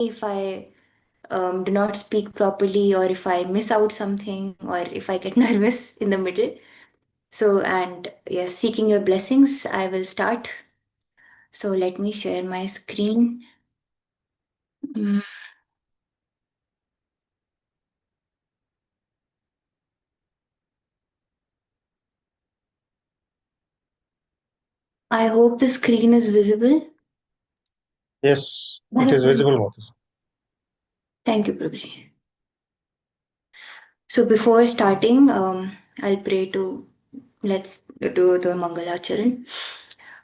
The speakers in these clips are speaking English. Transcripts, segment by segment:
if I do not speak properly, or if I miss out something, or if I get nervous in the middle. So, and yes, seeking your blessings, I will start. So, let me share my screen. Mm, I hope the screen is visible. Yes, it is visible, Mati. Thank you, Prabhuji. So, before starting, I'll pray to let's do the Mangalacharan.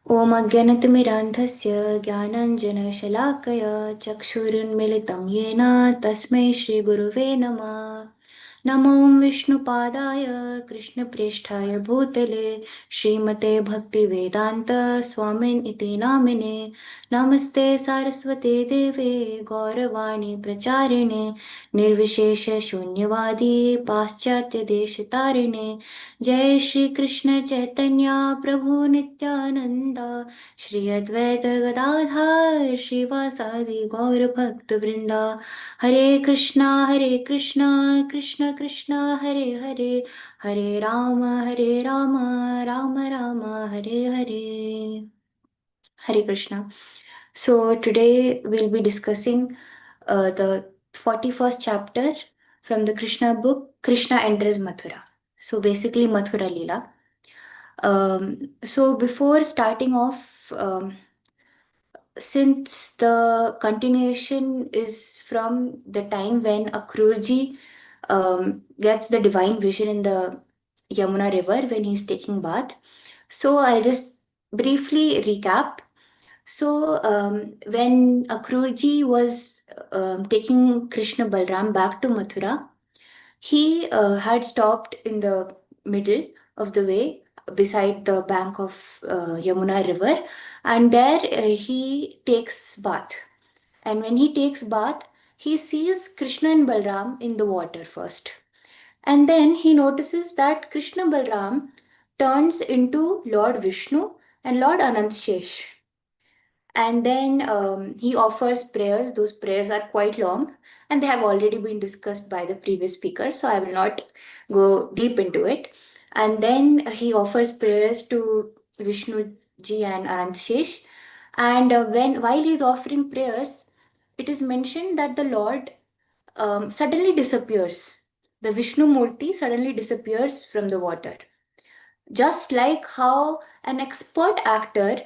ॐ अज्ञानतिमिरान्धस्य ज्ञानाञ्जनशलाकया चक्षुरुन्मिलितं येन तस्मै श्रीगुरुवे नमः। नमो विष्णुपादाय कृष्णप्रेष्ठाय भूतले श्रीमते भक्तिवेदान्त स्वामिन् इति नामिने। नमस्ते सारस्वते देवे गौरवाणी प्रचारिणे निर्विशेषशून्यवादी पाश्चात्यदेशतारिणे। जय श्री कृष्ण चैतन्य प्रभु नित्यानंद श्री अद्वैत गदाधर श्रीवासादि गौर भक्त वृंदा। हरे Krishna Krishna Krishna Hare Hare Hare Ram Ram Ram Hare Hare. Hare Krishna. So today we'll be discussing the 41st chapter from the Krishna book, Krishna Enters Mathura. So basically Mathura Leela. So before starting off, since the continuation is from the time when Akrurji gets the divine vision in the Yamuna river when he's taking bath. So I'll just briefly recap. So, when Akrurji was taking Krishna Balram back to Mathura, he had stopped in the middle of the way beside the bank of Yamuna river, and there he takes bath. And when he takes bath, he sees Krishna and Balram in the water first. And then he notices that Krishna Balram turns into Lord Vishnu and Lord Anant Shesh. And then he offers prayers. Those prayers are quite long and they have already been discussed by the previous speaker, so I will not go deep into it. And then he offers prayers to Vishnu ji and Anant Shesh. And while he's offering prayers, it is mentioned that the Lord suddenly disappears. The Vishnu Murti suddenly disappears from the water. Just like how an expert actor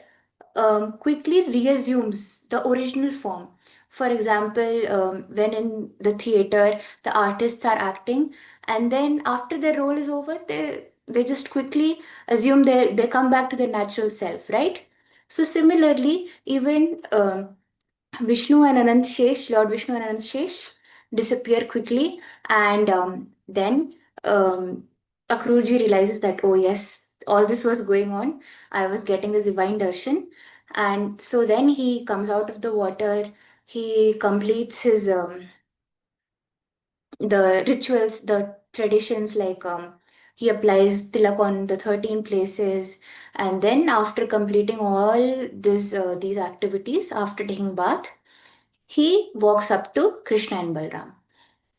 quickly reassumes the original form. For example, when in the theater, the artists are acting, and then after their role is over, they just quickly assume they come back to their natural self, right? So similarly, even Vishnu and Anant Shesh, Lord Vishnu and Anant Shesh, disappear quickly, and then Akrurji realizes that, oh yes, all this was going on. I was getting the divine darshan, and so then he comes out of the water. He completes his the rituals, the traditions, like he applies tilak on the 13 places, and then after completing all these activities, after taking bath, he walks up to Krishna and Balram.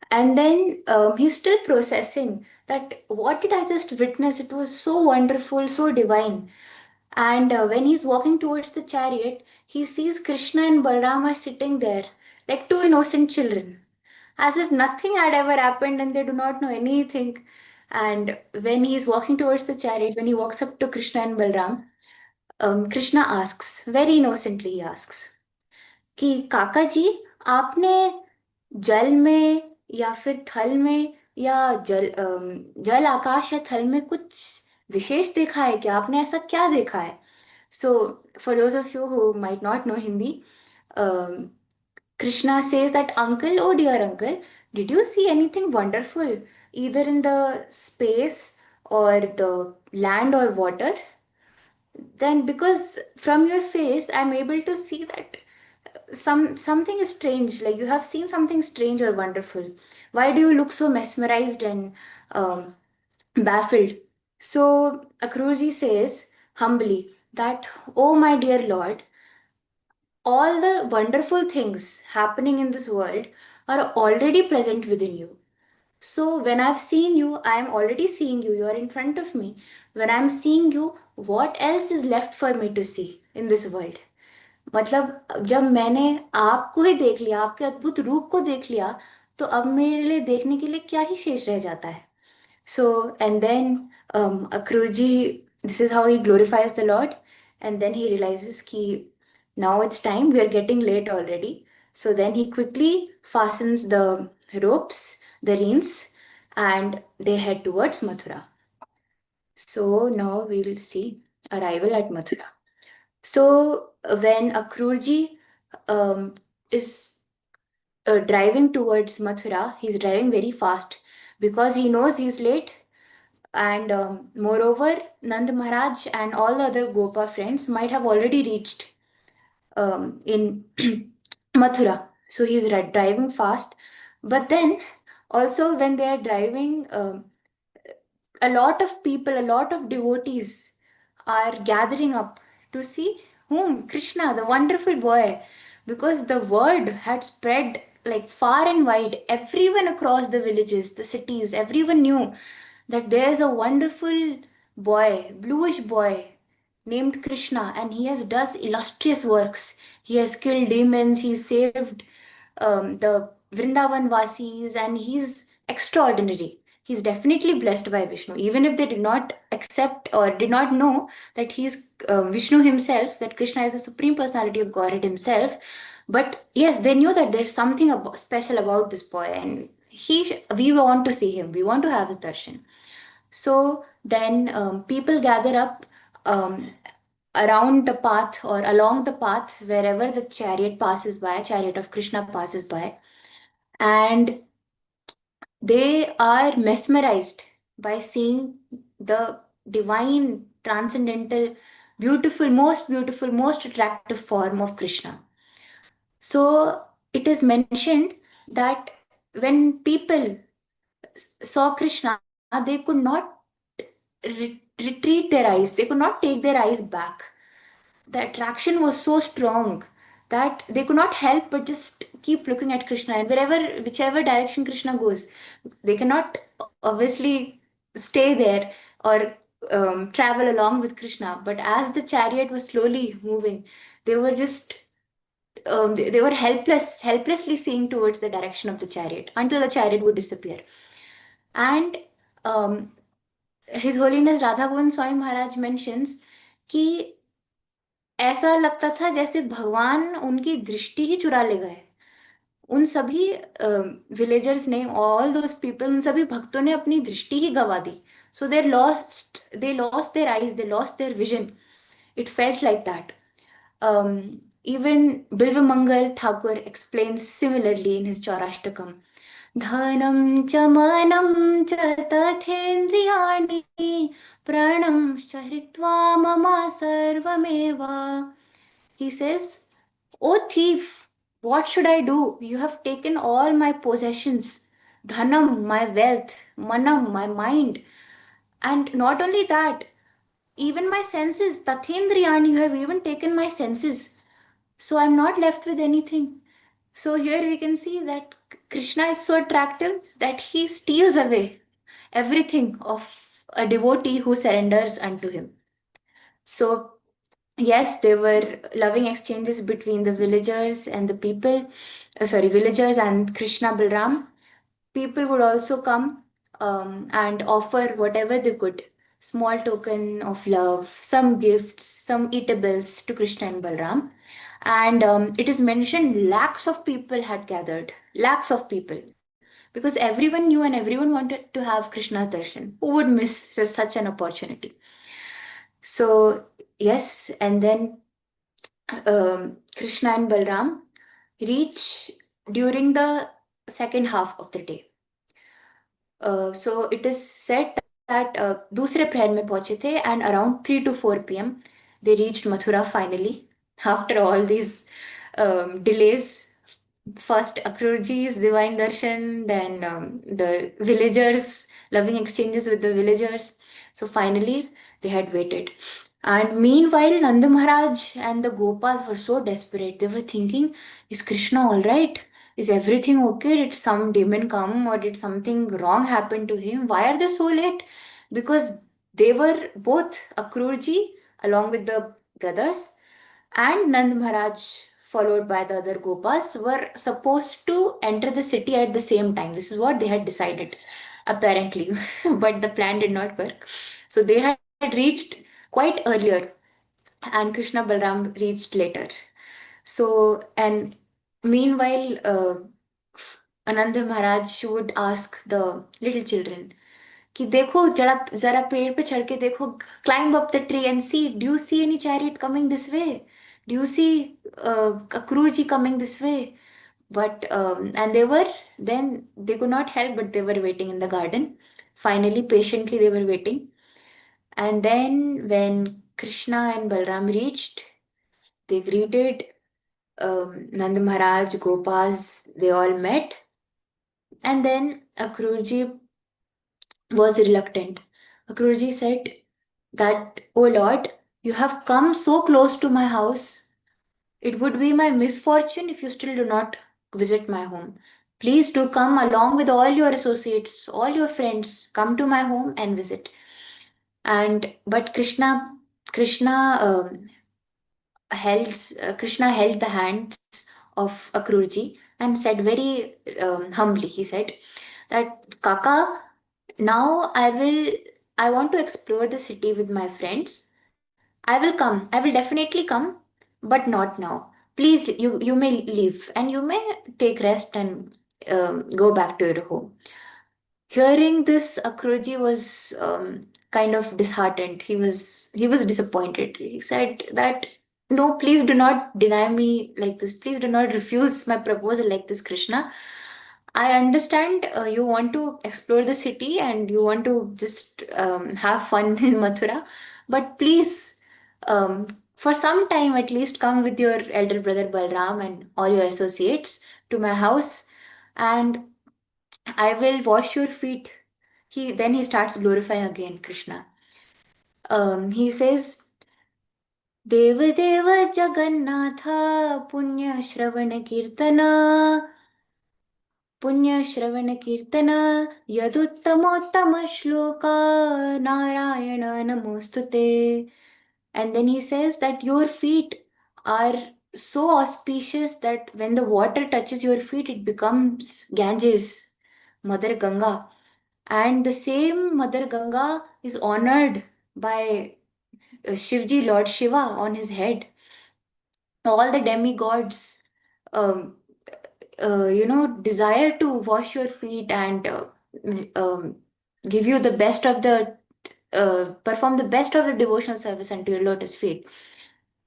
And then he's still processing that what did I just witness? It was so wonderful, so divine. And when he's walking towards the chariot, he sees Krishna and Balram are sitting there like two innocent children, as if nothing had ever happened and they do not know anything. And when he's walking towards the chariot, when he walks up to Krishna and Balram, Krishna asks, very innocently, he asks, कि काका जी आपने जल में या फिर थल में या जल आकाश या थल में कुछ विशेष देखा है क्या? आपने ऐसा क्या देखा है? So for those of you who might not know Hindi, Krishna says that, uncle, oh dear uncle, did you see anything wonderful either in the space or the land or water? Then because from your face I'm able to see that something is strange, like you have seen something strange or wonderful. Why do you look so mesmerized and baffled? So Akrurji says humbly that, oh my dear lord, all the wonderful things happening in this world are already present within you. So when I've seen you, I am already seeing you. You are in front of me. When I'm seeing you, what else is left for me to see in this world? मतलब जब मैंने आपको ही देख लिया, आपके अद्भुत रूप को देख लिया, तो अब मेरे लिए देखने के लिए क्या ही शेष रह जाता है? So, and then Akrurji, this is how he glorifies the Lord. And then he realizes ki now it's time, we are getting late already. So then he quickly fastens the ropes, the reins, and they head towards Mathura. So now we'll see arrival at Mathura. So when Akrurji is driving towards Mathura, he's driving very fast because he knows he's late. And moreover, Nand Maharaj and all the other Gopa friends might have already reached in Mathura. So he's driving fast. But then also, when they are driving, a lot of people, a lot of devotees are gathering up to see whom? Krishna, the wonderful boy. Because the word had spread like far and wide, everyone across the villages, the cities, everyone knew that there's a wonderful boy, bluish boy named Krishna, and he has does illustrious works. He has killed demons, he saved the Vrindavan Vasis, and he's extraordinary. He's definitely blessed by Vishnu, even if they did not accept or did not know that he's Vishnu himself, that Krishna is the supreme personality of Godhead himself. But yes, they knew that there's something special about this boy, and we want to see him. We want to have his darshan. So then people gather up um, around the path or along the path wherever the chariot passes by, chariot of Krishna passes by, and they are mesmerized by seeing the divine, transcendental, beautiful, most attractive form of Krishna. So it is mentioned that when people saw Krishna, they could not retreat their eyes, they could not take their eyes back. The attraction was so strong that they could not help but just keep looking at Krishna, and whichever direction Krishna goes, they cannot obviously stay there or travel along with Krishna. But as the chariot was slowly moving, they were just they were helplessly seeing towards the direction of the chariot until the chariot would disappear. And um, His Holiness Radha Govind Swami Maharaj mentions कि ऐसा लगता था जैसे भगवान उनकी दृष्टि ही चुरा ले गए। उन सभी विलेजर्स ने, ऑल दोज पीपल, उन सभी भक्तों ने अपनी दृष्टि ही गवा दी। So they lost their eyes, they lost their vision. It felt like that. Even Bilvamangal Thakur explains similarly in his Chaurashtakam. धनं च मनं च तथेन्द्रियाणि प्राणंश्च हृत्वा मम सर्वमेव. He says, "O thief, what should I do? You have taken all my possessions, dhanam, my wealth, manam, my mind, and not only that, even my senses, tathendriyan, you have even taken my senses. So I'm not left with anything." So here we can see that Krishna is so attractive that he steals away everything of a devotee who surrenders unto him. So yes, there were loving exchanges between the villagers and the people, villagers and Krishna Balram. People would also come and offer whatever they could, small token of love, some gifts, some eatables to Krishna and Balram. And it is mentioned lakhs of people had gathered, lakhs of people, because everyone knew and everyone wanted to have Krishna's darshan. Who would miss such an opportunity? So, yes, and then Krishna and Balram reach during the second half of the day. So it is said that दूसरे प्रहर में पहुंचे थे, and around 3 to 4 p.m. they reached Mathura finally after all these delays. First Akrurji's divine darshan, then the villagers, loving exchanges with the villagers. So finally they had waited. And meanwhile, Nanda Maharaj and the Gopas were so desperate. They were thinking, is Krishna all right? Is everything okay? Did some demon come or did something wrong happen to him? Why are they so late? Because they were both Akrurji along with the brothers and Nand Maharaj, followed by the other Gopas, were supposed to enter the city at the same time. This is what they had decided, apparently. But the plan did not work. So they had reached quite earlier, and Krishna Balram reached later. So, and meanwhile, Ananda Maharaj would ask the little children, कि देखो जरा जरा पेड़ पे चढ़ के देखो, climb up the tree and see, do you see any chariot coming this way, do you see Akrurji coming this way? But and they were, then they could not help but they were waiting in the garden. Finally, patiently they were waiting. And then when Krishna and Balram reached, they greeted Nand Maharaj, Gopas, they all met. And then Akrurji was reluctant. Akrurji said that, "O Lord, you have come so close to my house. It would be my misfortune if you still do not visit my home. Please do come along with all your associates, all your friends. Come to my home and visit." And but Krishna Krishna held the hands of Akrurji and said very humbly, he said that, "Kaka, now I want to explore the city with my friends. I will come. I will definitely come, but not now. Please, you may leave and you may take rest and go back to your home." Hearing this, Akrurji was kind of disheartened. He was disappointed. He said that, "No, please do not deny me like this. Please do not refuse my proposal like this, Krishna. I understand you want to explore the city and you want to just have fun in Mathura, but please, for some time at least, come with your elder brother Balram and all your associates to my house, and I will wash your feet." He starts glorifying again Krishna. He says, "देव देव जगन्नाथ पुण्य श्रवण कीर्तन पुण्य श्रवण कीर्तन यदुत्तमोत्तम श्लोका नारायण नमोस्तुते." And then he says that your feet are so auspicious that when the water touches your feet, it becomes Ganges, Mother Ganga. And the same Mother Ganga is honored by Shivji, Lord Shiva, on his head. All the demigods, um, desire to wash your feet and um, give you the best of the, perform the best of the devotional service unto your lotus feet.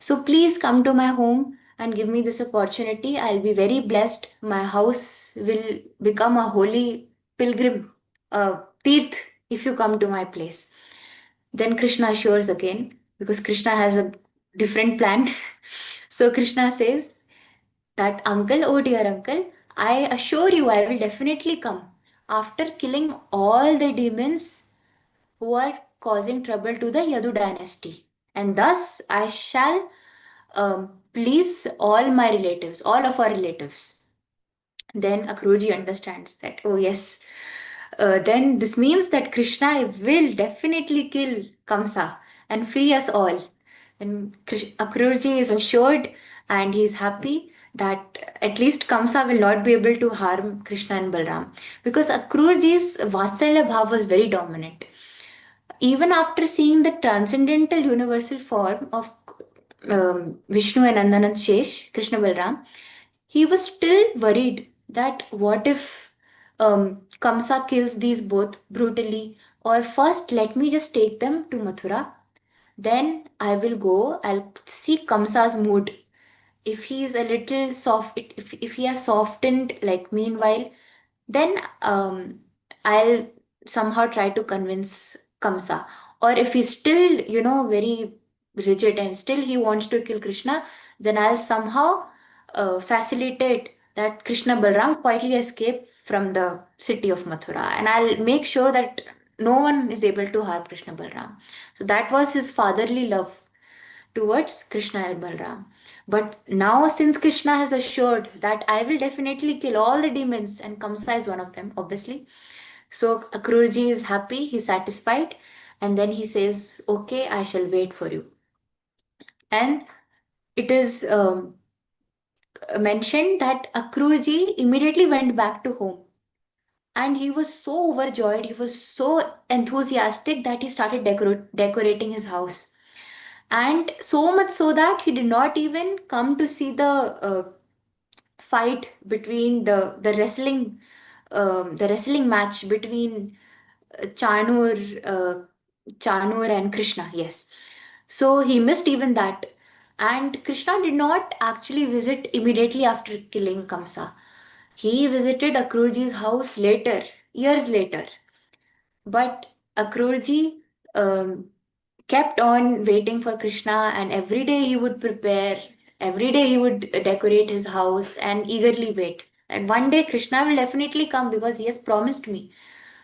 So please come to my home and give me this opportunity. I'll be very blessed. My house will become a holy pilgrim, Tirth, if you come to my place. Then Krishna assures again, because Krishna has a different plan. So Krishna says that, "Uncle, oh dear uncle, I assure you I will definitely come after killing all the demons who are causing trouble to the Yadu dynasty. And thus I shall please all my relatives, all of our relatives." Then Akrurji understands that, oh yes, then this means that Krishna will definitely kill Kamsa and free us all. And Akrurji is assured and he's happy that at least Kamsa will not be able to harm Krishna and Balram, because Akrurji's Vatsalya Bhav was very dominant. Even after seeing the transcendental universal form of Vishnu and Nandanand Shesh, Krishna Balram, he was still worried that what if Kamsa kills these both brutally, or first let me just take them to Mathura, then I will go, I'll see Kamsa's mood. If he is a little soft, if he has softened, like meanwhile, then I'll somehow try to convince Kamsa. Or if he's still, very rigid and still he wants to kill Krishna, then I'll somehow facilitate that Krishna Balram quietly escape from the city of Mathura. And I'll make sure that no one is able to harm Krishna Balram. So that was his fatherly love towards Krishna and Balram. But now, since Krishna has assured that I will definitely kill all the demons, and Kamsa is one of them, obviously. So Akrurji is happy, he's satisfied, and then he says, "Okay, I shall wait for you." And it is mentioned that Akrurji immediately went back to home. And he was so overjoyed, he was so enthusiastic that he started decorating his house. And so much so that he did not even come to see the fight between the wrestling match between Chanur, Chanur and Krishna. Yes, so he missed even that. And Krishna did not actually visit immediately after killing Kamsa. He visited Akrurji's house later, years later. But Akrurji um, kept on waiting for Krishna, and every day he would prepare, every day he would decorate his house and eagerly wait. And one day Krishna will definitely come because he has promised me.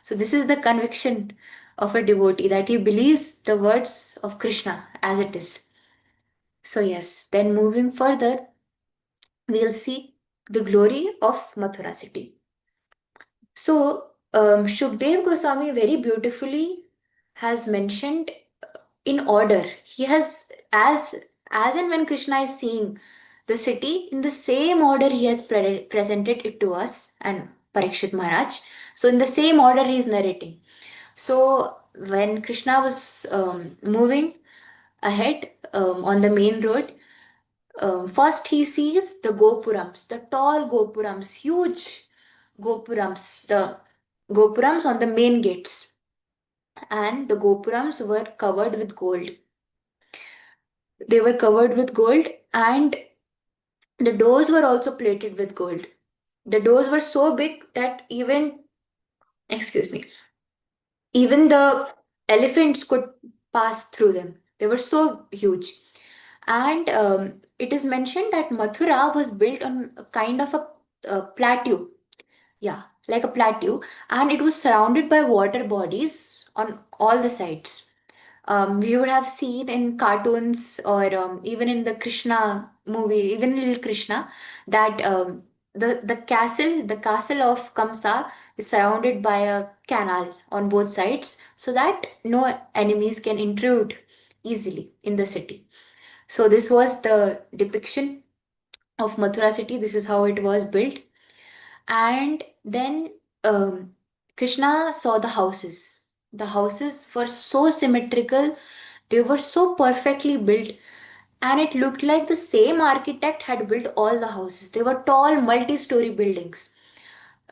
So, this is the conviction of a devotee that he believes the words of Krishna as it is. So, yes, then moving further, we'll see the glory of Mathura city. So, Shukdev Goswami very beautifully has mentioned in order. He has, as and when Krishna is seeing the city, in the same order he has presented it to us and Parikshit Maharaj. So, in the same order he is narrating. So, when Krishna was moving ahead on the main road, first he sees the Gopurams, the tall Gopurams, huge Gopurams, the Gopurams on the main gates, and the Gopurams were covered with gold. They were covered with gold, and the doors were also plated with gold. The doors were so big that excuse me, even the elephants could pass through them. They were so huge. And it is mentioned that Mathura was built on a kind of a plateau. Yeah, like a plateau. And it was surrounded by water bodies on all the sides. We would have seen in cartoons or even in the Krishna movie, even in Little Krishna, that the castle of Kamsa is surrounded by a canal on both sides, so that no enemies can intrude easily in the city. So this was the depiction of Mathura city. This is how it was built. And then Krishna saw the houses. The houses were so symmetrical, they were so perfectly built, and it looked like the same architect had built all the houses. They were tall, multi story buildings,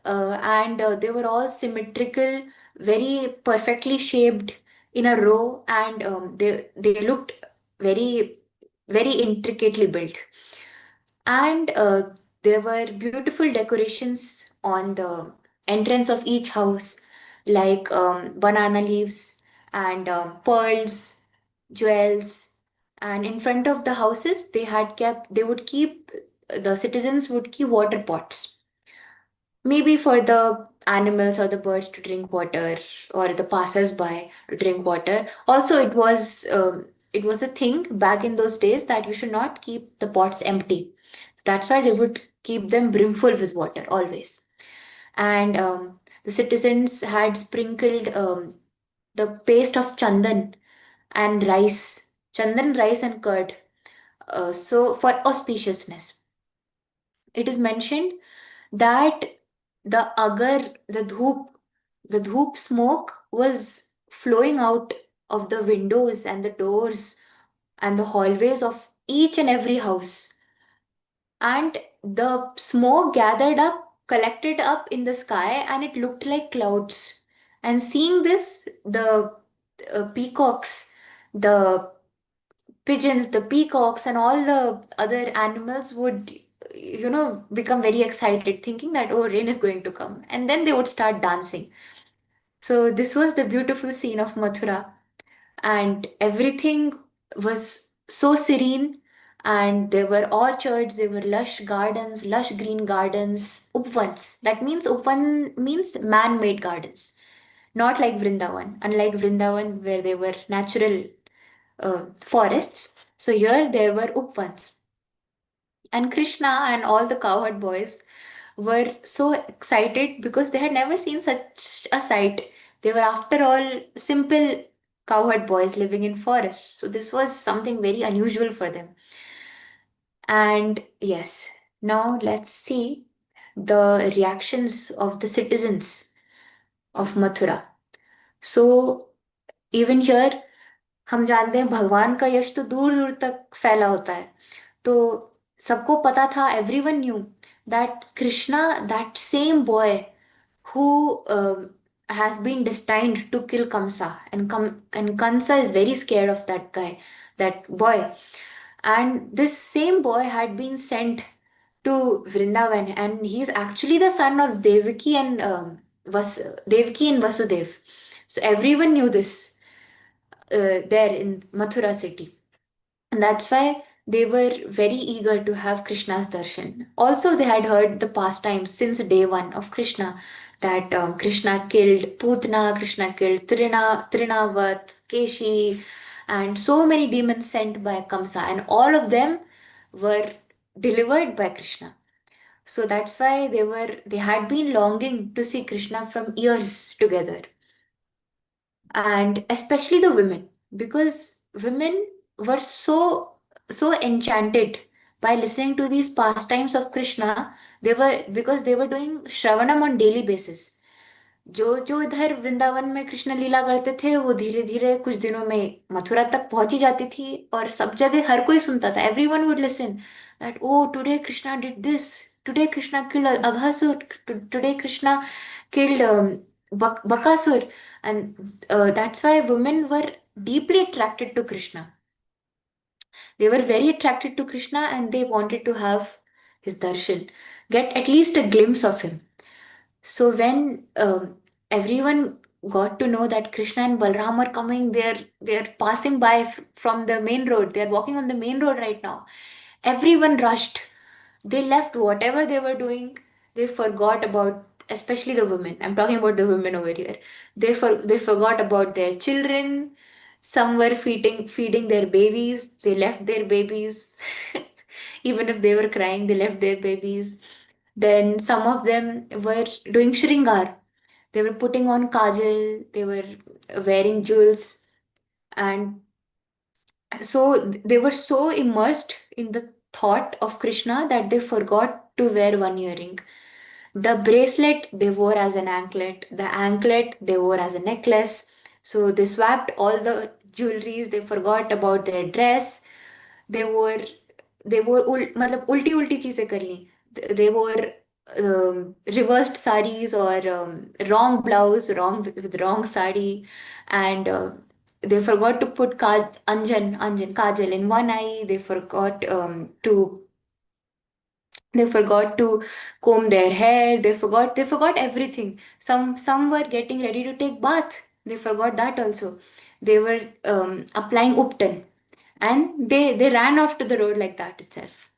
and they were all symmetrical, very perfectly shaped in a row, and they looked very, very intricately built. And there were beautiful decorations on the entrance of each house, like banana leaves and pearls, jewels. And in front of the houses, they would keep, the citizens would keep water pots, maybe for the animals or the birds to drink water, or the passers-by to drink water. Also, it was a thing back in those days that you should not keep the pots empty. That's why they would keep them brimful with water always. And the citizens had sprinkled the paste of chandan, rice, and curd. So for auspiciousness, it is mentioned that the dhoop smoke was flowing out of the windows and the doors and the hallways of each and every house, and the smoke gathered up, collected up in the sky, and it looked like clouds. And seeing this, the peacocks, the pigeons, the peacocks, and all the other animals would, become very excited, thinking that, oh, rain is going to come. And then they would start dancing. So, this was the beautiful scene of Mathura, and everything was so serene. And there were orchards, there were lush green gardens, upvans. That means upvan means man-made gardens, not like Vrindavan. Unlike Vrindavan, where they were natural forests, So here there were Upvans. And Krishna and all the cowherd boys were so excited because they had never seen such a sight. They were, after all, simple cowherd boys living in forests. So this was something very unusual for them. And yes, now let's see the reactions of the citizens of Mathura. So even here हम जानते हैं भगवान का यश तो दूर दूर तक फैला होता है. तो सबको पता था, everyone knew that Krishna, that same boy who has been destined to kill Kamsa, and Kansa is very scared of that guy, that boy. And this same boy had been sent to Vrindavan, and he's actually the son of Devaki and Devaki and Vasudev. So everyone knew this there in Mathura city. And that's why they were very eager to have Krishna's darshan. Also, they had heard the pastimes since day one of Krishna, that Krishna killed Putna, Krishna killed Trinavat, Keshi, and so many demons sent by Kamsa, and all of them were delivered by Krishna. So that's why they had been longing to see Krishna from years together, and especially the women, because women were so enchanted by listening to these pastimes of Krishna. They were, because they were doing Shravanam on daily basis. जो जो इधर वृंदावन में कृष्ण लीला करते थे, वो धीरे धीरे कुछ दिनों में मथुरा तक पहुंची जाती थी, और सब जगह हर कोई सुनता था. Everyone would listen that, oh today Krishna did this, today Krishna killed Aghasur, today Krishna killed Bakasur. And that's why women were deeply attracted to Krishna. They were very attracted to Krishna, and they wanted to have his darshan, get at least a glimpse of him. So when everyone got to know that Krishna and Balram are coming, they're passing by from the main road. They're walking on the main road right now. Everyone rushed. They left whatever they were doing. They forgot about, especially the women. I'm talking about the women over here. They forgot about their children. Some were feeding their babies. They left their babies. Even if they were crying, they left their babies. Then some of them were doing shringar. They were putting on kajal. They were wearing jewels, and so they were so immersed in the thought of Krishna that they forgot to wear one earring. The bracelet they wore as an anklet, the anklet they wore as a necklace. So they swapped all the jewelries, they forgot about their dress. They wore मतलब उल्टी उल्टी चीजें कर ली. They wore reversed saris, or wrong blouse, with wrong sari, and they forgot to put anjan kajal in one eye. They forgot to comb their hair. They forgot everything. Some were getting ready to take bath. They forgot that also. They were applying uptan, and they ran off to the road like that itself.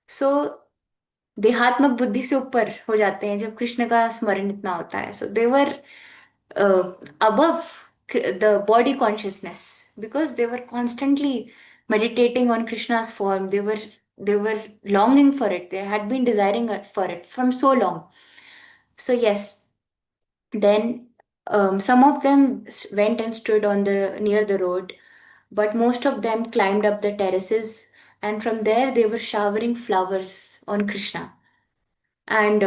So देहात्मक बुद्धि से ऊपर हो जाते हैं जब कृष्ण का स्मरण इतना होता है. सो दे वर above the body consciousness, because they were constantly meditating on Krishna's form. They were longing for it. They had been desiring for it from so long. So yes, then some of them went and stood on the near the road, but most of them climbed up the terraces, and from there they were showering flowers on Krishna. And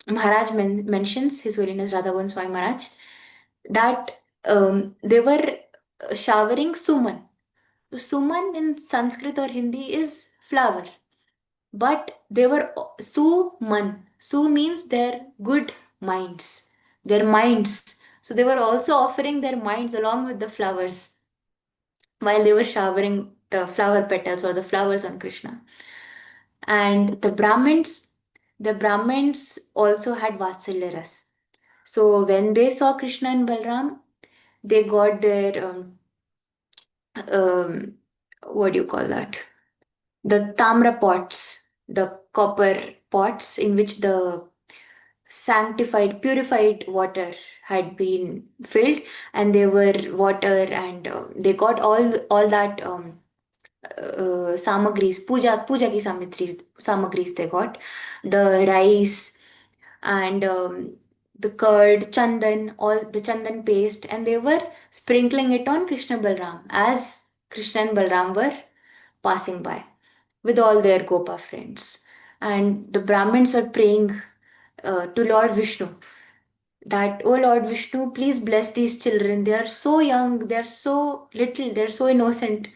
Maharaj mentions, His Holiness Radha Swami Maharaj, that they were showering suman. Suman in Sanskrit or Hindi is flower, but they were suman. Su means their good minds, their minds. So they were also offering their minds along with the flowers while they were showering the flower petals or the flowers on Krishna. And the Brahmins also had Vatsalya Ras. So when they saw Krishna and Balram, they got their um, what do you call that? The tamra pots, the copper pots in which the sanctified, purified water had been filled, and they were water, and they got all that. samagris, puja ki samagris they got, the rice and the curd, chandan, all the chandan paste, and they were sprinkling it on Krishna Balram as Krishna and Balram were passing by with all their Gopa friends. And the Brahmins were praying to Lord Vishnu that, oh Lord Vishnu, please bless these children. They are so young, they are so little, they are so innocent.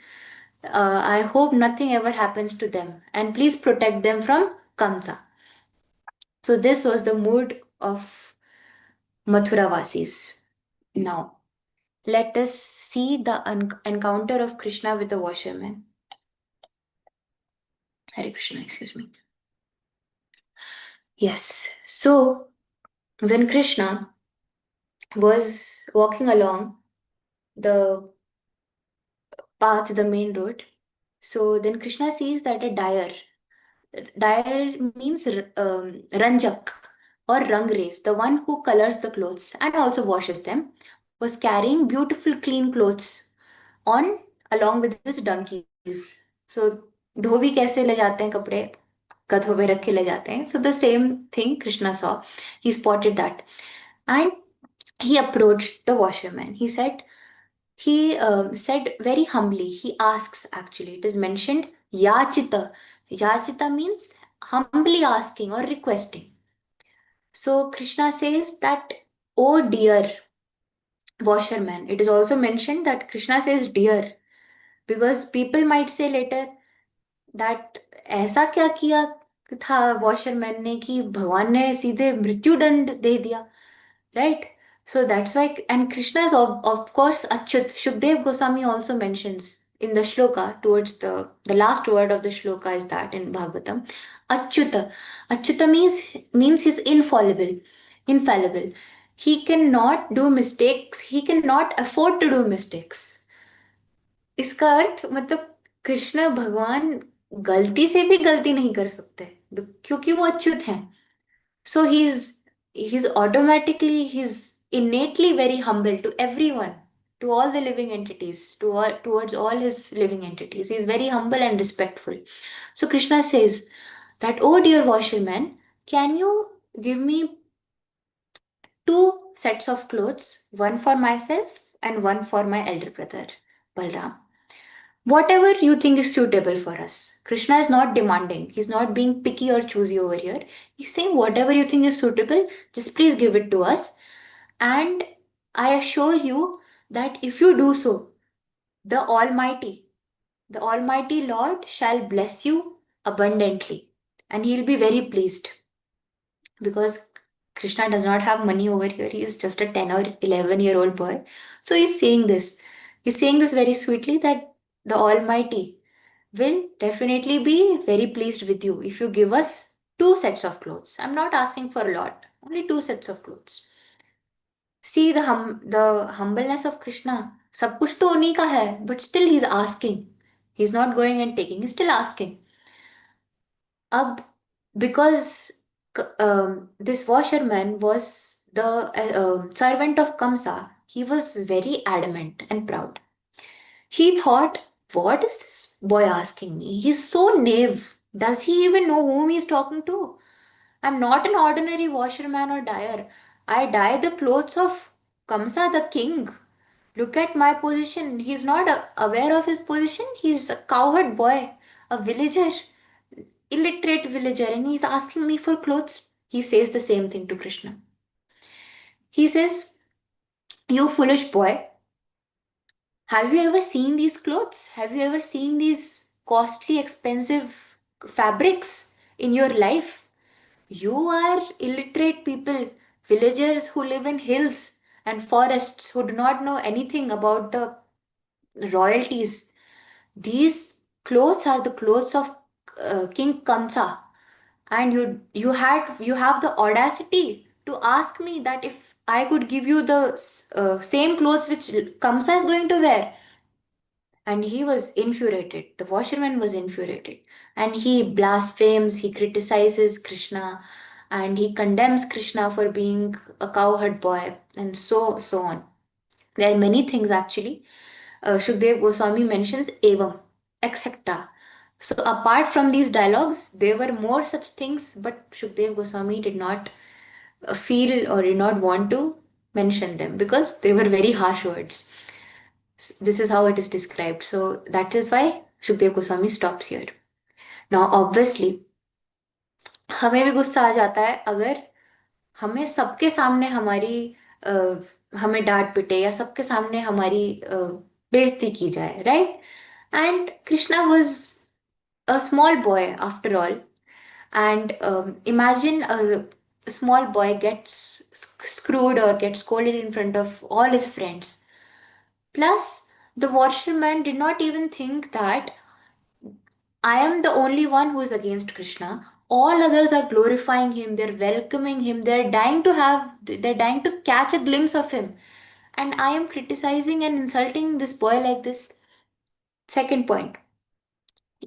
I hope nothing ever happens to them. And please protect them from Kamsa. So, this was the mood of Mathura Vasis. Now, let us see the encounter of Krishna with the washerman. Hare Krishna, excuse me. Yes. So, when Krishna was walking along the path, the main road, so then Krishna sees that a dyer means ranjak or rangrace, the one who colors the clothes and also washes them, was carrying beautiful clean clothes on along with his donkeys. So धोबी कैसे ले जाते हैं कपड़े, गधों पे रख के ले जाते हैं. So the same thing Krishna saw. He spotted that and he approached the washerman. He said very humbly, he asks, actually, it is mentioned Yachita. Yachita means humbly asking or requesting. So Krishna says that, oh dear washerman. It is also mentioned that Krishna says dear because people might say later that ऐसा क्या किया था washerman ने कि भगवान ने सीधे मृत्यु दंड दे दिया. Right? So that's why, and Krishna is of course Achyut. Shukdev Goswami also mentions in the shloka towards the last word of the shloka is that in Bhagavatam. Achyuta. Achyuta means he's infallible. He cannot do mistakes. He cannot afford to do mistakes. इसका अर्थ मतलब कृष्ण भगवान गलती से भी गलती नहीं कर सकते क्योंकि वो अच्युत हैं. So he's automatically, he's innately very humble to everyone, to all the living entities, towards all his living entities. He's very humble and respectful. So Krishna says that, oh dear washerman, can you give me two sets of clothes, one for myself and one for my elder brother, Balram? Whatever you think is suitable for us. Krishna is not demanding. He's not being picky or choosy over here. He's saying whatever you think is suitable, just please give it to us. And I assure you that if you do so, the Almighty, the Almighty Lord shall bless you abundantly. And he'll be very pleased because Krishna does not have money over here. He is just a 10 or 11-year-old boy. So he's saying this. He's saying this very sweetly that the Almighty will definitely be very pleased with you if you give us two sets of clothes. I'm not asking for a lot, only two sets of clothes. See the humbleness of Krishna. सब कुछ तो उन्हीं का है, but still he's asking. He's not going and taking, he's still asking. Ab, because this washerman was the servant of Kamsa, he was very adamant and proud. He thought, what is this boy asking me? He's so knave. Does he even know whom he's talking to? I'm not an ordinary washerman or dyer. I dye the clothes of Kamsa the king. Look at my position. He's not aware of his position. He's a cowherd boy, a villager, illiterate villager, and he's asking me for clothes. He says the same thing to Krishna. He says, you foolish boy, have you ever seen these clothes? Have you ever seen these costly, expensive fabrics in your life? You are illiterate people, villagers who live in hills and forests who do not know anything about the royalties. These clothes are the clothes of King Kamsa, and you have the audacity to ask me that if I could give you the same clothes which Kamsa is going to wear. And he was infuriated. The washerman was infuriated. And he blasphemes, he criticizes Krishna, and he condemns Krishna for being a cowherd boy, and so on. There are many things actually. Shukdev Goswami mentions Evam. etc. So apart from these dialogues, there were more such things, but Shukdev Goswami did not feel or did not want to mention them because they were very harsh words. This is how it is described. So that is why Shukdev Goswami stops here. Now, obviously, हमें भी गुस्सा आ जाता है अगर हमें सबके सामने हमारी अ, हमें डांट पिटे या सबके सामने हमारी बेइज्जती की जाए, right? And Krishna was a small boy after all. And imagine a small boy gets screwed or gets scolded in front of all his friends. Plus, the washerman did not even think that I am the only one who is against Krishna. All others are glorifying him, they're welcoming him, they're dying to catch a glimpse of him. And I am criticizing and insulting this boy like this. Second point,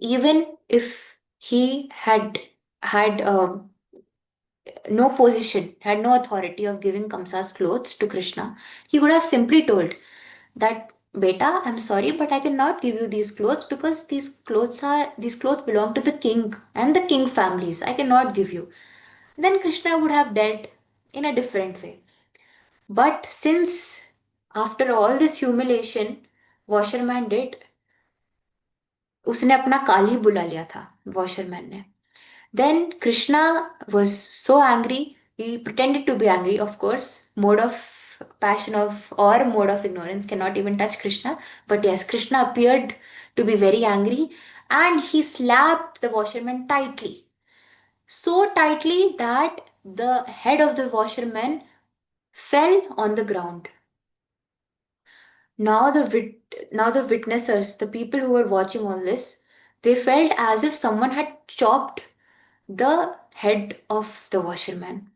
even if he had no position, had no authority of giving Kamsa's clothes to Krishna, he would have simply told that, Beta, I'm sorry, but I cannot give you these clothes because these clothes belong to the king and the king families. I cannot give you. Then Krishna would have dealt in a different way. But since after all this humiliation, washerman did, उसने अपना काल ही बुला लिया था washerman ने. Then Krishna was so angry, he pretended to be angry, of course. Mode of passion of or mode of ignorance cannot even touch Krishna. But yes, Krishna appeared to be very angry and he slapped the washerman tightly. So tightly that the head of the washerman fell on the ground. Now the witnessers, the people who were watching all this, they felt as if someone had chopped the head of the washerman.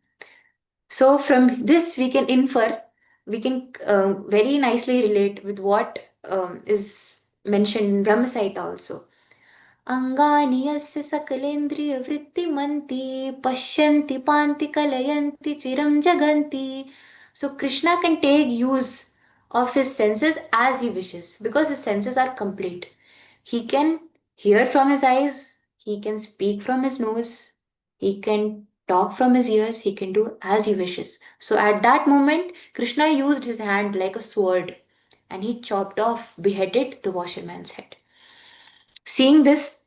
So from this we can infer, we can very nicely relate with what is mentioned in Brahma Samhita also. अंगानि यस्य सकलेन्द्रियवृत्तिमन्ति पश्यन्ति पान्ति कलयन्ति चिरं जगन्ति. So Krishna can take use of his senses as he wishes because his senses are complete. He can hear from his eyes, he can speak from his nose, he can talk from his ears, he can do as he wishes. So at that moment, Krishna used his hand like a sword and he chopped off, beheaded the washerman's head. Seeing this,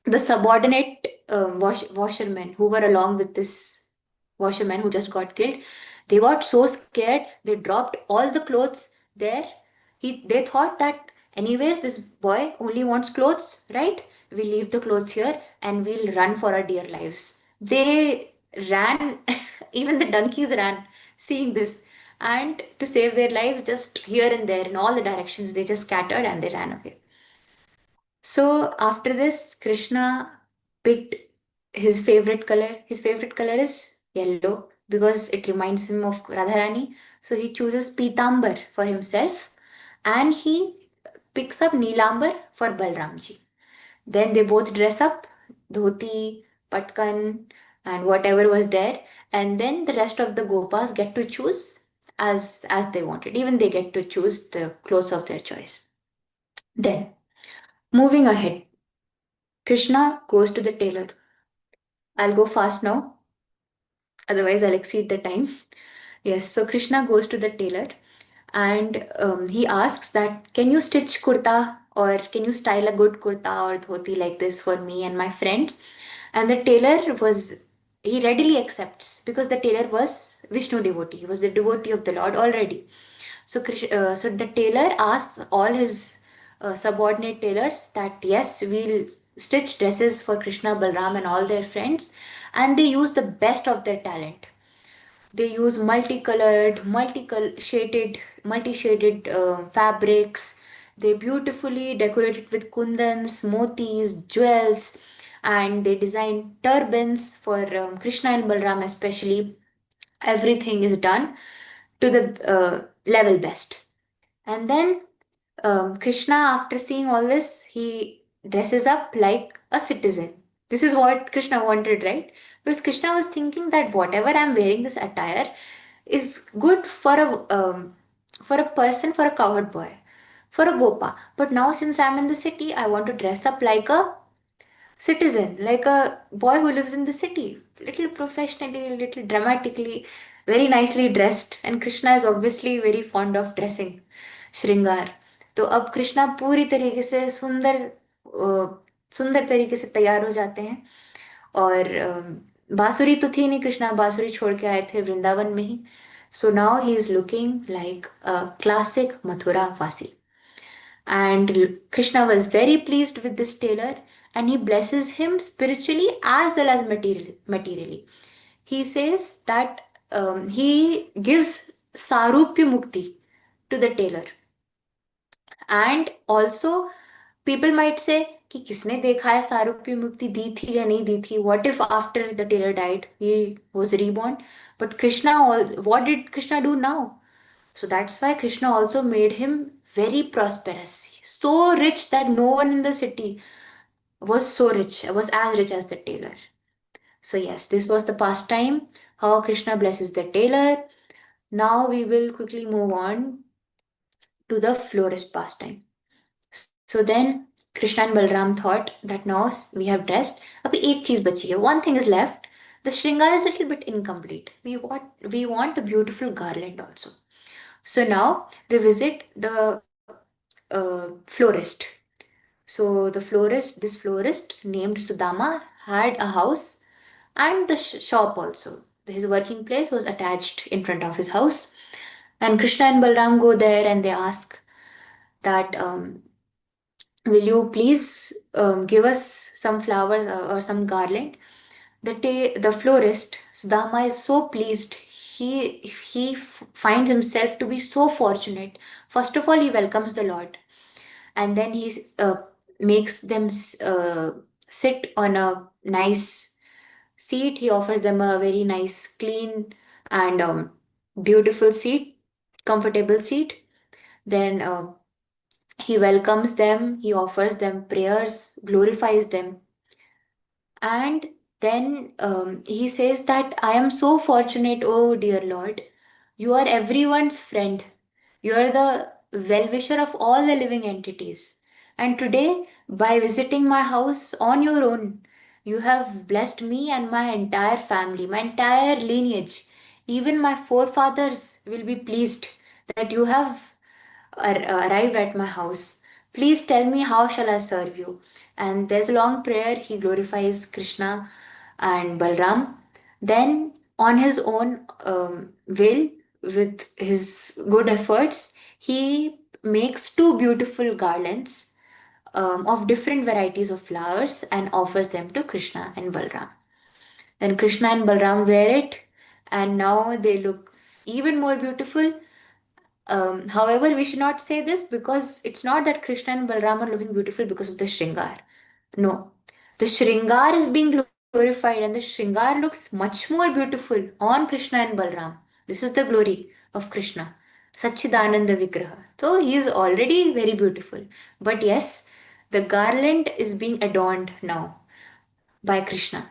the subordinate washermen who were along with this washerman who just got killed, they got so scared they dropped all the clothes there. They thought that anyways this boy only wants clothes, right? We leave the clothes here and we'll run for our dear lives. They ran, even the donkeys ran, seeing this, and to save their lives, just here and there in all the directions, they just scattered and they ran away. So after this, Krishna picked his favorite color. His favorite color is yellow because it reminds him of Radharani. So he chooses Pitambar for himself and he picks up Neelambar for Balramji. Then they both dress up, dhoti, patkan, and whatever was there. And then the rest of the Gopas get to choose as they wanted. Even they get to choose the clothes of their choice. Then, moving ahead, Krishna goes to the tailor. I'll go fast now, otherwise, I'll exceed the time. Yes, so Krishna goes to the tailor and he asks that, can you stitch kurta or can you style a good kurta or dhoti like this for me and my friends? And the tailor he readily accepts because the tailor was Vishnu devotee. He was the devotee of the Lord already. So, so the tailor asks all his subordinate tailors that yes, we'll stitch dresses for Krishna, Balram, and all their friends, and they use the best of their talent. They use multicolored, multi-shaded fabrics. They beautifully decorate it with kundans, motis, jewels, and they design turbans for Krishna and Balram especially. Everything is done to the level best. And then Krishna, after seeing all this, he dresses up like a citizen. This is what Krishna wanted, right? Because Krishna was thinking that whatever I'm wearing, this attire, is good for a person, for a cowherd boy. for a gopa. But now, since I'm in the city, I want to dress up like a citizen, like a boy who lives in the city, little professionally, little dramatically, very nicely dressed. And Krishna is obviously very fond of dressing, श्रृंगार. तो अब कृष्णा पूरी तरीके से सुंदर तरीके से तैयार हो जाते हैं। और बांसुरी तो थी नहीं, कृष्णा बांसुरी छोड़ के आए थे वृंदावन में ही। So now he is looking like a classic Mathura वासी। And Krishna was very pleased with this tailor, and he blesses him spiritually as well as materially. He says that he gives Sarupya Mukti to the tailor. And also, people might say कि किसने देखा है सारूप्य मुक्ति दी थी या नहीं दी थी, what if after the tailor died he was reborn? But Krishna, what did Krishna do now? So that's why Krishna also made him very prosperous, so rich that no one in the city was as rich as the tailor. So yes, this was the pastime how Krishna blesses the tailor. Now we will quickly move on to the florist pastime. So then Krishna and Balram thought that now we have dressed. Abhi ek cheez bachi hai. One thing is left. The shringar is a little bit incomplete. We want a beautiful garland also. So now they visit the florist. So this florist named Sudama had a house and the shop also. His working place was attached in front of his house. And Krishna and Balram go there and they ask that, will you please give us some flowers or some garland? The florist Sudama is so pleased. He finds himself to be so fortunate. First of all, he welcomes the Lord, and then he makes them sit on a nice seat. He offers them a very nice, clean, and beautiful seat, comfortable seat. Then he welcomes them, he offers them prayers, glorifies them. And then he says that I am so fortunate, oh dear Lord. You are everyone's friend. You are the well wisher of all the living entities. And today, by visiting my house on your own, you have blessed me and my entire family, my entire lineage. Even my forefathers will be pleased that you have arrived at my house. Please tell me, how shall I serve you? And there's a long prayer. He glorifies Krishna and Balram. Then, on his own will, with his good efforts, he makes two beautiful garlands of different varieties of flowers and offers them to Krishna and Balram. Then Krishna and Balram wear it, and now they look even more beautiful. However, we should not say this because it's not that Krishna and Balram are looking beautiful because of the Shringar. No. The Shringar is being glorified and the Shringar looks much more beautiful on Krishna and Balram. This is the glory of Krishna. Sachidananda Vigraha. So he is already very beautiful. But yes, the garland is being adorned now by Krishna.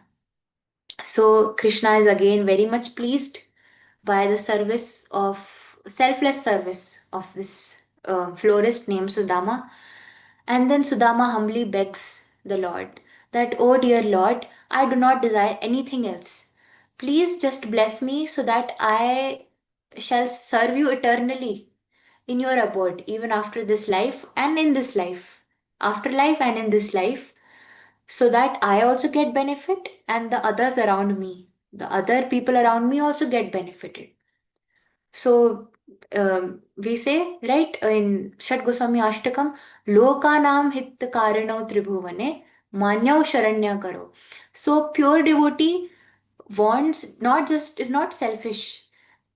So Krishna is again very much pleased by the selfless service of this florist named Sudama. And then Sudama humbly begs the Lord that, oh dear Lord, I do not desire anything else. Please just bless me so that I shall serve you eternally in your abode, even after this life and in this life, after life and in this life, so that I also get benefit and the others around me, the other people around me also get benefited. So we say, right, in Shat Goswami Ashtakam, Lokanam hit karanau tribhuvane, manyau sharanya karo. So pure devotee wants not just is not selfish.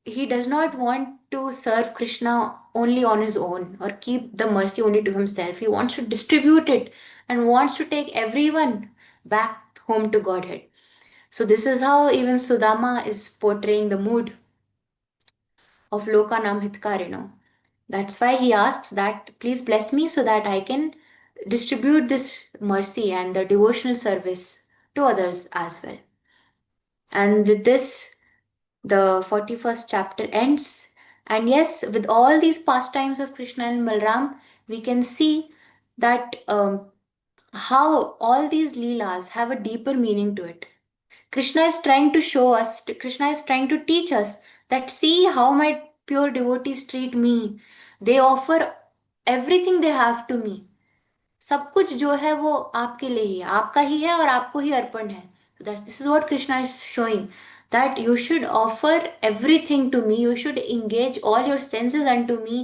He does not want to serve Krishna only on his own or keep the mercy only to himself. He wants to distribute it and wants to take everyone back home to Godhead. So this is how even Sudama is portraying the mood of Lokanam Hitkarino. That's why he asks that please bless me so that I can distribute this mercy and the devotional service to others as well. And with this, the 41st chapter ends. And yes, with all these pastimes of Krishna and Balram, we can see that how all these leelas have a deeper meaning to it. Krishna is trying to show us, Krishna is trying to teach us that see how my pure devotees treat me. They offer everything they have to me. सब कुछ जो है वो आपके लिए ही है, आपका ही है और आपको ही अर्पण है. This is what Krishna is showing, that you should offer everything to me, you should engage all your senses unto me,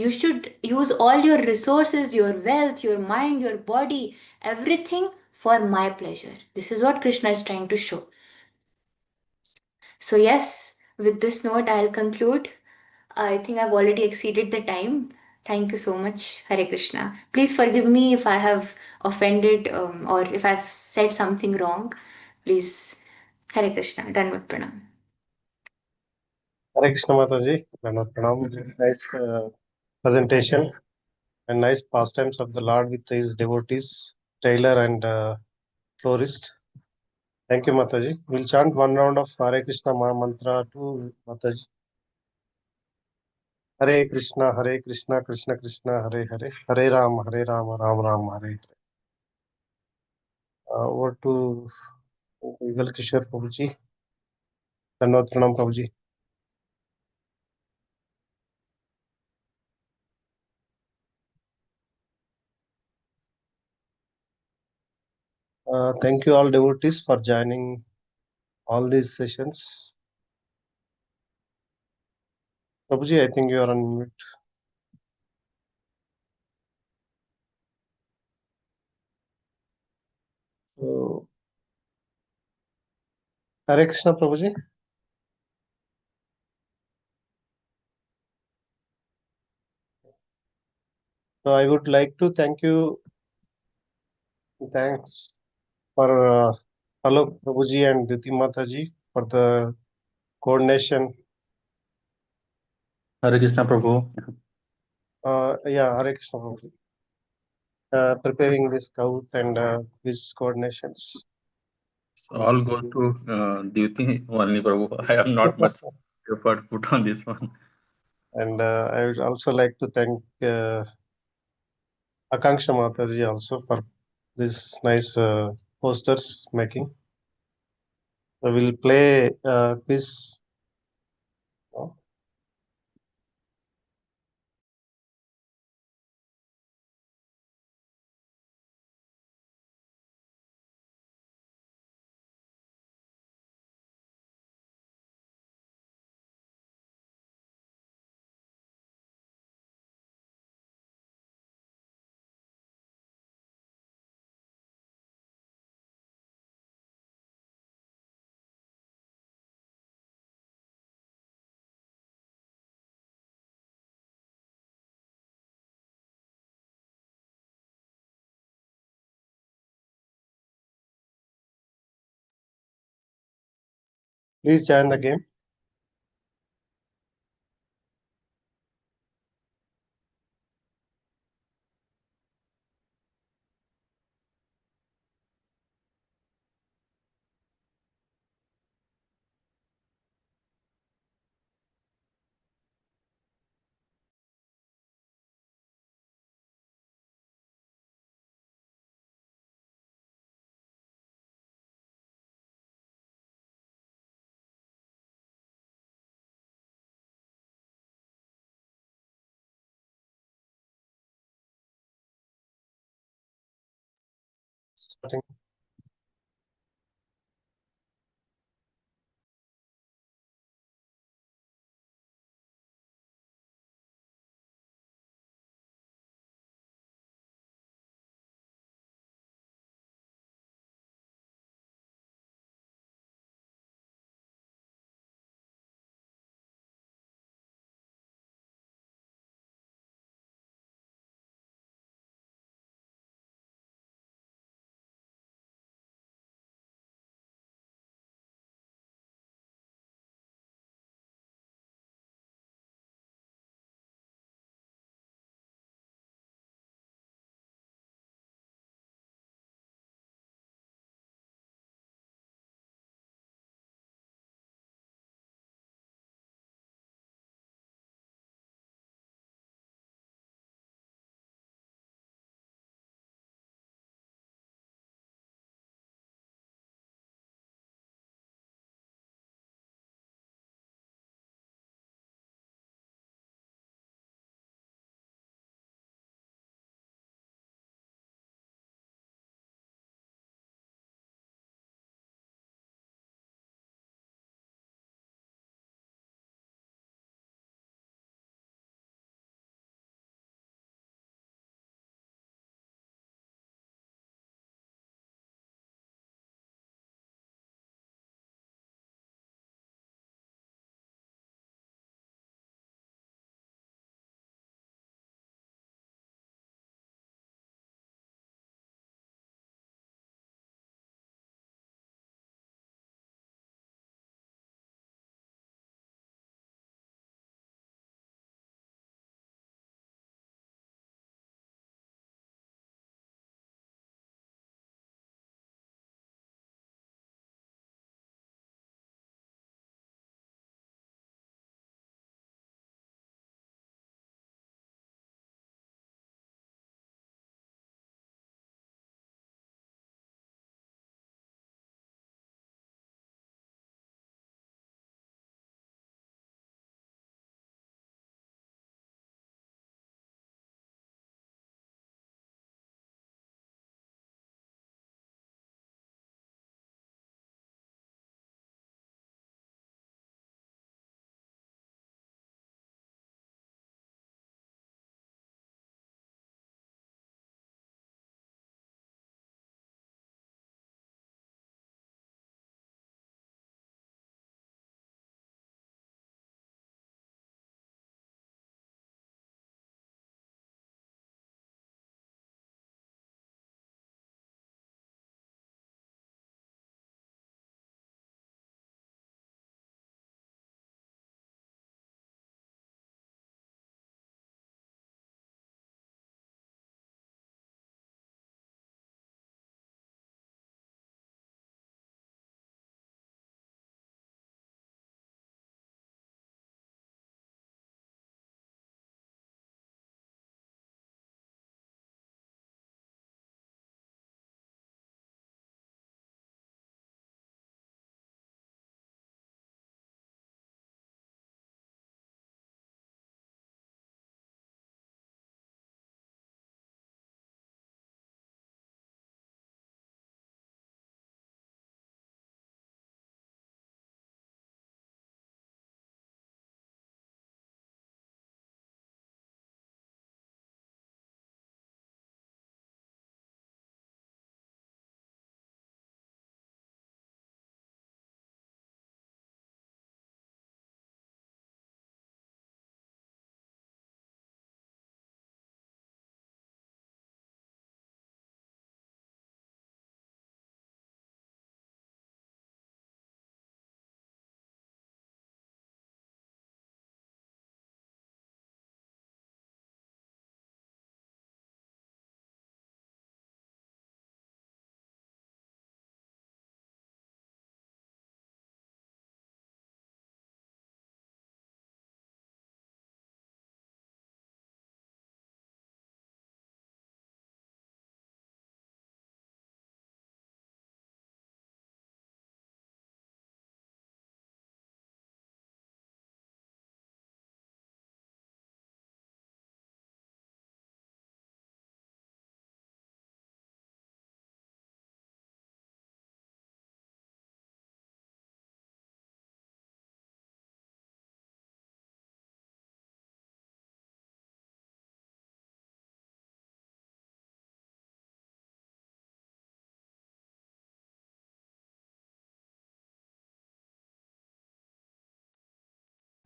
you should use all your resources, your wealth, your mind, your body, everything for my pleasure. This is what Krishna is trying to show. So yes, with this note I'll conclude. I think I've already exceeded the time. Thank you so much, Hare Krishna. Please forgive me if I have offended or if I've said something wrong. Please, Hare Krishna. Done with Pranam. Hare Krishna Mataji, Dandavat Pranam. Nice presentation and nice pastimes of the Lord with his devotees, tailor and florist. Thank you, Mataji. We'll chant one round of Hare Krishna Maha Mantra to Mataji. Hare Krishna, Krishna Krishna, Hare Hare, Hare Ram, Ram Ram, Hare Hare. Over to Vigal Kishore Prabhuji. Dandavat Pranam Prabhuji. Thank you all devotees for joining all these sessions. Prabhuji, I think you are on mute. So, Hare Krishna Prabhuji. So I would like to thanks for Alok Prabhuji and Diti Mataji for the coordination. Hare Krishna Prabhu. Yeah, Hare Krishna Prabhuji. Preparing this count and his coordinations. So all go to Duty only Prabhu. I have not much effort put on this one. And I would also like to thank Akanksha Mataji also for this nice posters making. So we'll play quiz. Please join the game. Starting.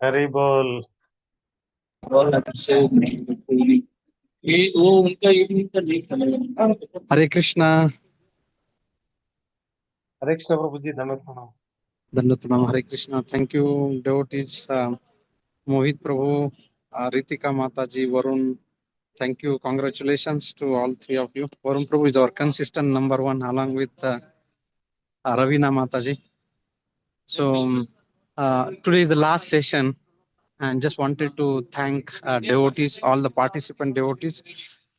Hari Bol. Hare Krishna, Hare Krishna Prabhuji, Dhanvat Pranam. Dandatanam, Hare Krishna. Thank you, devotees, Mohit Prabhu, Ritika Mataji, Varun. Thank you. Congratulations to all three of you. Varun Prabhu is our consistent number one along with Ravina Mataji. So today is the last session and just wanted to thank devotees, all the participant devotees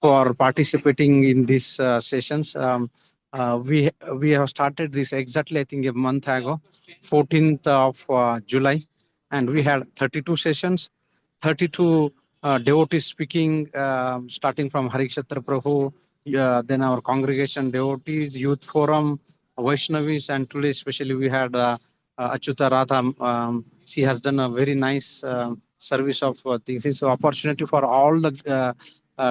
for participating in these sessions. We have started this exactly, I think, a month ago, 14th of July, and we had 32 sessions, 32 devotees speaking, starting from Harikshatra Prabhu, then our congregation devotees, youth forum, Vaishnavis, and today especially we had Achyuta Radha. She has done a very nice service of this is opportunity for all the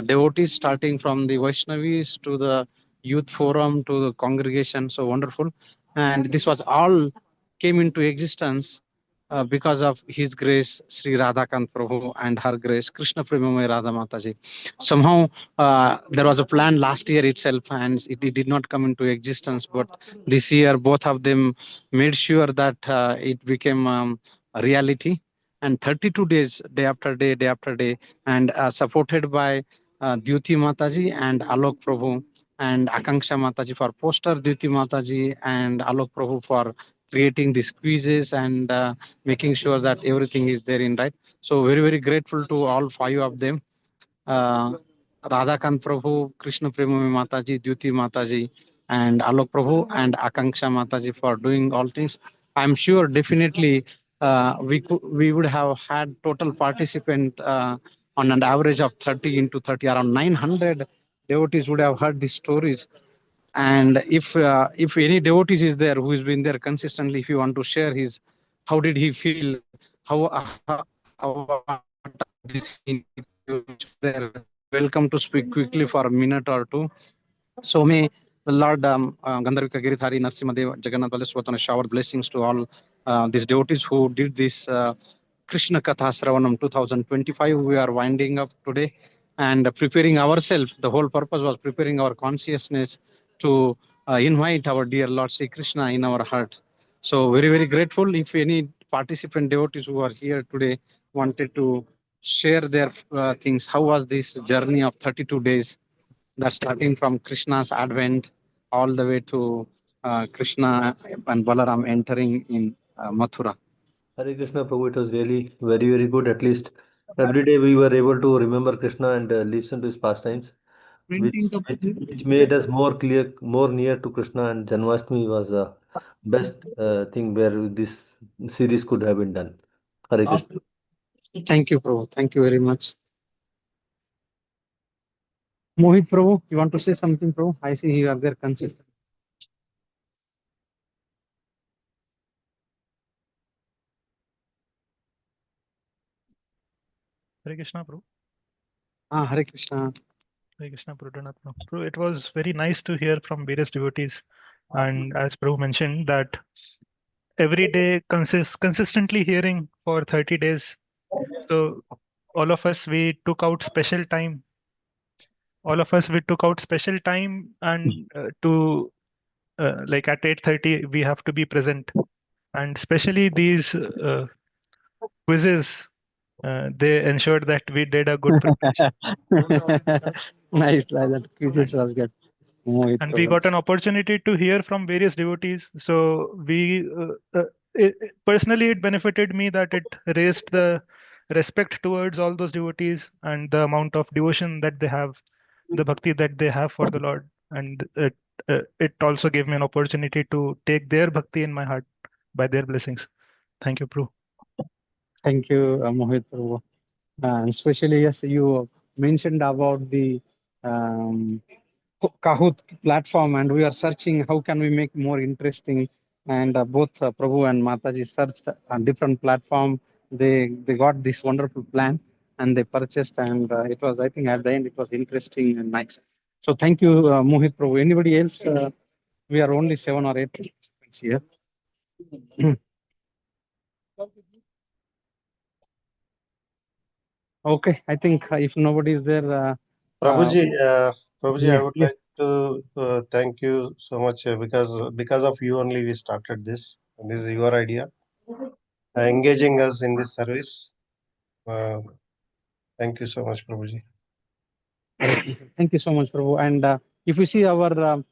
devotees, starting from the Vaishnavis to the youth forum to the congregation. So wonderful, and this was all came into existence because of His grace, Sri Radhakant Prabhu, and her grace, Krishna Premamaya Radha Mataji. Somehow there was a plan last year itself, and it did not come into existence. But this year, both of them made sure that it became a reality. And 32 days, day after day, day after day, and supported by Dyuti Mataji and Alok Prabhu and Akanksha Mataji for poster, Dyuti Mataji and Alok Prabhu for creating these quizzes and making sure that everything is there in right. So very, very grateful to all five of them. uh, Radhakant Prabhu, Krishna Premami Mataji, Dyuti Mataji, and Alok Prabhu and Akanksha Mataji for doing all things. I'm sure definitely we would have had total participant on an average of 30 into 30, around 900 devotees would have heard these stories. And if any devotees is there who has been there consistently, if you want to share his, how did he feel, how what are these there, welcome to speak quickly for a minute or two. So may the Lord Gandharvika Giridhari Narsimadev Jagannath Baleswatana shower blessings to all these devotees who did this Krishna Katha Sravanam 2025. We are winding up today and preparing ourselves. The whole purpose was preparing our consciousness to invite our dear Lord Sri Krishna in our heart. So very, very grateful. If any participant devotees who are here today wanted to share their things, how was this journey of 32 days? That's starting from Krishna's advent all the way to Krishna and Balaram entering in Mathura. Hare Krishna Prabhu, it was really very, very good. At least every day we were able to remember Krishna and listen to his pastimes, which made us more clear, more near to Krishna. And Janmashtami was the best thing where this series could have been done. Hare Krishna. Thank you, Prabhu. Thank you very much. Mohit Prabhu, you want to say something, Prabhu? I see you are there consistent. Hare Krishna, Prabhu. Hare Krishna. Hare Krishna, Prabhu. Prabhu, it was very nice to hear from various devotees. And as Prabhu mentioned, that every day consistently hearing for 30 days. So all of us, we took out special time. All of us, we took out special time and to like at 8:30, we have to be present. And especially these quizzes, they ensured that we did a good preparation. Nice, that quizzes was good. Mohit And we Prabhu. got an opportunity to hear from various devotees. So personally, it benefited me that it raised the respect towards all those devotees and the amount of devotion that they have, the bhakti that they have for the Lord. And it also gave me an opportunity to take their bhakti in my heart by their blessings. Thank you, Prabhu. Thank you, Mohit Prabhu. Especially, yes, you mentioned about the um, Kahoot platform, and we are searching how can we make more interesting. And both Prabhu and Mataji searched a different platform. They got this wonderful plan and they purchased, and it was, I think, at the end it was interesting and nice. So thank you, Mohit Prabhu. Anybody else? We are only 7 or 8 participants here. Okay, I think if nobody is there, Prabhuji, Prabhuji, I yeah, would yeah. like to thank you so much because of you only we started this. This is your idea, engaging us in this service. Thank you so much, Prabhuji. Thank you so much, Prabhu. And if you see our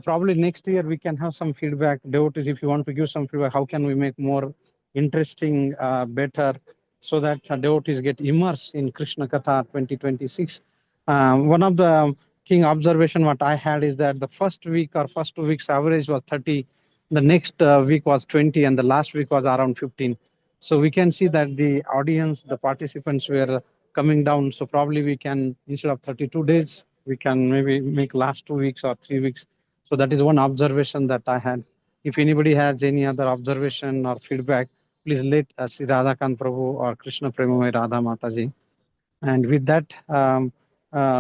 probably next year we can have some feedback. Devotees, if you want to give some feedback, how can we make more interesting, better, so that devotees get immersed in Krishna Katha 2026. One of the key observation what I had is that the first week or first 2 weeks average was 30, the next week was 20, and the last week was around 15. So we can see that the audience, the participants were coming down. So probably we can, instead of 32 days, we can maybe make last 2 weeks or 3 weeks. So that is one observation that I had. If anybody has any other observation or feedback, please let Sri Radhakant Prabhu or Krishna Premamai Radha Mataji. And with that,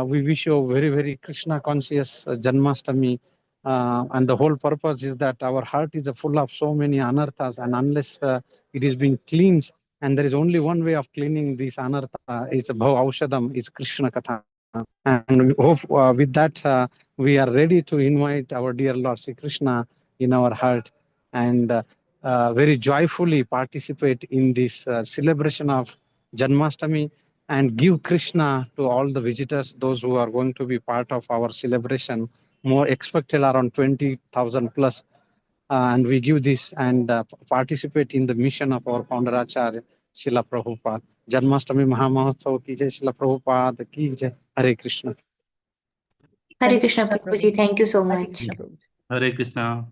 we wish you a very, very Krishna conscious Janmashtami. And the whole purpose is that our heart is full of so many anarthas, and unless it is being cleansed, and there is only one way of cleaning this anartha, is Bhav Aushadam, is Krishna Katha. And we hope with that, we are ready to invite our dear Lord Sri Krishna in our heart, and very joyfully participate in this celebration of Janmashtami, and give Krishna to all the visitors, those who are going to be part of our celebration. More expected around 20,000 plus. And we give this and participate in the mission of our founder Acharya, Srila Prabhupada. Janmashtami Mahamahotsav ki jai, Srila Prabhupada ki jai. Hare Krishna. Hare Krishna, Prabhuji. Thank you so Hare much. Krishna, Prabhuji. Hare Krishna.